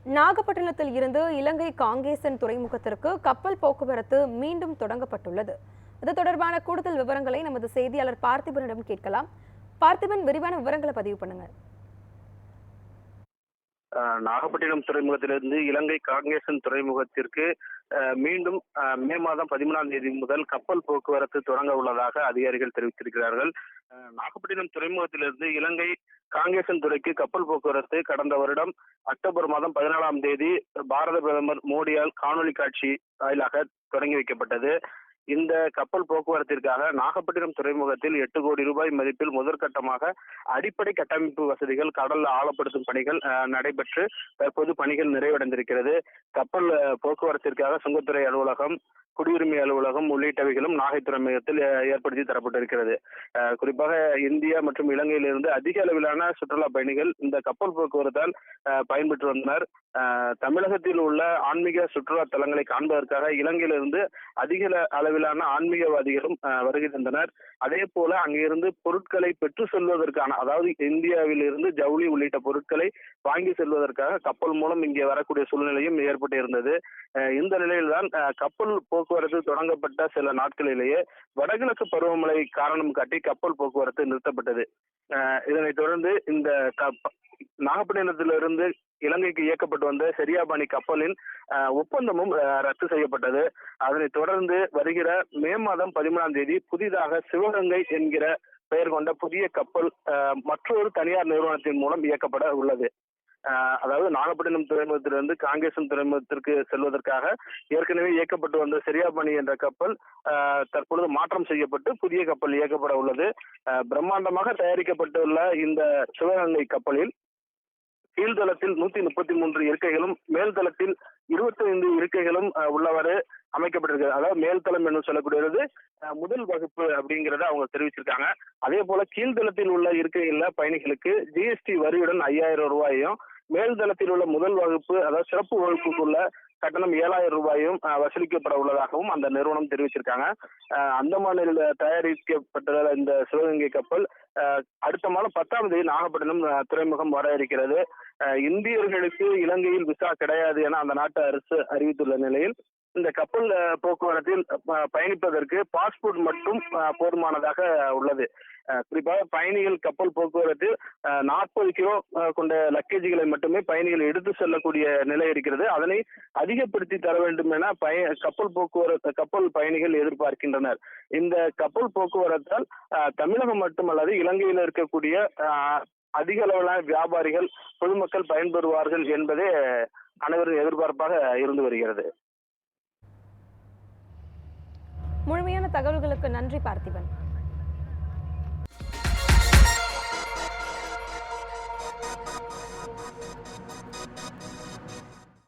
நாகப்பட்டினத்தில் இருந்து இலங்கை காங்கேசன் துறைமுகத்திற்கு கப்பல் போக்குவரத்து மீண்டும் தொடங்கப்பட்டுள்ளது. இது தொடர்பான கூடுதல் விவரங்களை நமது செய்தியாளர் பார்த்திபனிடம் கேட்கலாம். பார்த்திபன், விரிவான விவரங்களை பதிவு பண்ணுங்க. நாகப்பட்டினம் துறைமுகத்திலிருந்து இலங்கை காங்கேசன் துறைமுகத்திற்கு மீண்டும் மே மாதம் 13ஆம் தேதி முதல் கப்பல் போக்குவரத்து தொடங்க உள்ளதாக அதிகாரிகள் தெரிவித்திருக்கிறார்கள். நாகப்பட்டினம் துறைமுகத்திலிருந்து இலங்கை காங்கேசன் துறைக்கு கப்பல் போக்குவரத்து கடந்த வருடம் அக்டோபர் மாதம் 14ஆம் தேதி பாரத பிரதமர் மோடியால் காணொலி காட்சி வாயிலாக தொடங்கி வைக்கப்பட்டது. இந்த கப்பல் போக்குவரத்திற்காக நாகப்பட்டினம் துறைமுகத்தில் 8 கோடி ரூபாய் மதிப்பில் முதற்கட்டமாக அடிப்படை கட்டமைப்பு வசதிகள் கடல் ஆழப்படுத்தும் பணிகள் நடைபெற்று தற்போது பணிகள் நிறைவடைந்திருக்கிறது. கப்பல் போக்குவரத்திற்காக சுங்கத்துறை அலுவலகம், குடியுரிமை அலுவலகம் உள்ளிட்டவைகளும் நாகை துறைமுகத்தில் ஏற்படுத்தி தரப்பட்டிருக்கிறது. குறிப்பாக இந்தியா மற்றும் இலங்கையிலிருந்து அதிக அளவிலான சுற்றுலா பயணிகள் இந்த கப்பல் போக்குவரத்தால் பயன்பெற்று வந்தனர். தமிழகத்தில் உள்ள ஆன்மீக சுற்றுலா தலங்களை காண்பதற்காக இலங்கையிலிருந்து அதிக அளவிலான ஆன்மீகவாதிகளும் வருகை தந்தனர். அதே போல அங்கிருந்து பொருட்களை பெற்று செல்வதற்கான, அதாவது இந்தியாவில் இருந்து ஜவுளி உள்ளிட்ட பொருட்களை வாங்கி செல்வதற்காக கப்பல் மூலம் இங்கே வரக்கூடிய சூழ்நிலையும் ஏற்பட்டு இருந்தது. இந்த நிலையில்தான் கப்பல் போக்குவரத்து தொடங்கப்பட்ட சில நாட்களிலேயே வடகிழக்கு பருவமழை காரணம் காட்டி கப்பல் போக்குவரத்து நிறுத்தப்பட்டது. இதனைத் தொடர்ந்து இந்த நாகப்பட்டினத்திலிருந்து இலங்கைக்கு இயக்கப்பட்டு வந்த செரியாபாணி கப்பலின் ஒப்பந்தமும் ரத்து செய்யப்பட்டது. அதனைத் தொடர்ந்து வருகிற மே மாதம் 13ஆம் தேதி புதிதாக சிவகங்கை என்கிற பெயர் கொண்ட புதிய கப்பல் மற்றொரு தனியார் நிறுவனத்தின் மூலம் இயக்கப்பட உள்ளது. அதாவது நாகப்பட்டினம் துறைமுகத்திலிருந்து காங்கேசன் துறைமுகத்திற்கு செல்வதற்காக ஏற்கனவே இயக்கப்பட்டு வந்த செரியாபாணி என்ற கப்பல் தற்பொழுது மாற்றம் செய்யப்பட்டு புதிய கப்பல் இயக்கப்பட உள்ளது. பிரம்மாண்டமாக தயாரிக்கப்பட்டுள்ள இந்த சிவகங்கை கப்பலில் கீழ்தளத்தில் 133 இருக்கைகளும் மேல்தளத்தில் 25 இருக்கைகளும் உள்ளவாறு அமைக்கப்பட்டிருக்கிறது. அதாவது மேல்தளம் என்று சொல்லக்கூடியது முதல் வகுப்பு அப்படிங்கிறத அவங்க தெரிவிச்சிருக்காங்க. அதே போல கீழ்தளத்தில் உள்ள இருக்கைகள்ல பயணிகளுக்கு ஜிஎஸ்டி வரியுடன் 5000 ரூபாயும், மேல்தளத்தில் உள்ள முதல் வகுப்பு அதாவது சிறப்பு வகுப்புக்குள்ள கட்டணம் 7000 ரூபாயும் வசூலிக்கப்பட உள்ளதாகவும் அந்த நிறுவனம் தெரிவிச்சிருக்காங்க. அந்தமானில் தயாரிக்கப்பட்ட இந்த சிவகங்கை கப்பல் அடுத்த மாதம் 10ஆம் தேதி நாகப்பட்டினம் துறைமுகம் வர இருக்கிறது. இந்தியர்களுக்கு இலங்கையில் விசா கிடையாது என அந்த நாட்டு அரசு அறிவித்துள்ள நிலையில் இந்த கப்பல் போக்குவரத்தில் பயணிப்பதற்கு பாஸ்போர்ட் மட்டும் போதுமானதாக உள்ளது. குறிப்பாக பயணிகள் கப்பல் போக்குவரத்து 40 கிலோ கொண்ட லக்கேஜுகளை மட்டுமே பயணிகள் எடுத்து செல்லக்கூடிய நிலை இருக்கிறது. அதனை அதிகப்படுத்தி தர வேண்டும் என கப்பல் பயணிகள் எதிர்பார்க்கின்றனர். இந்த கப்பல் போக்குவரத்தால் தமிழகம் மட்டுமல்லாது இலங்கையில் இருக்கக்கூடிய அதிக அளவிலான வியாபாரிகள், பொதுமக்கள் பயன்பெறுவார்கள் என்பதே அனைவரும் எதிர்பார்ப்பாக இருந்து வருகிறது. முழுமையான தகவல்களுக்கு நன்றி பார்த்திபன்.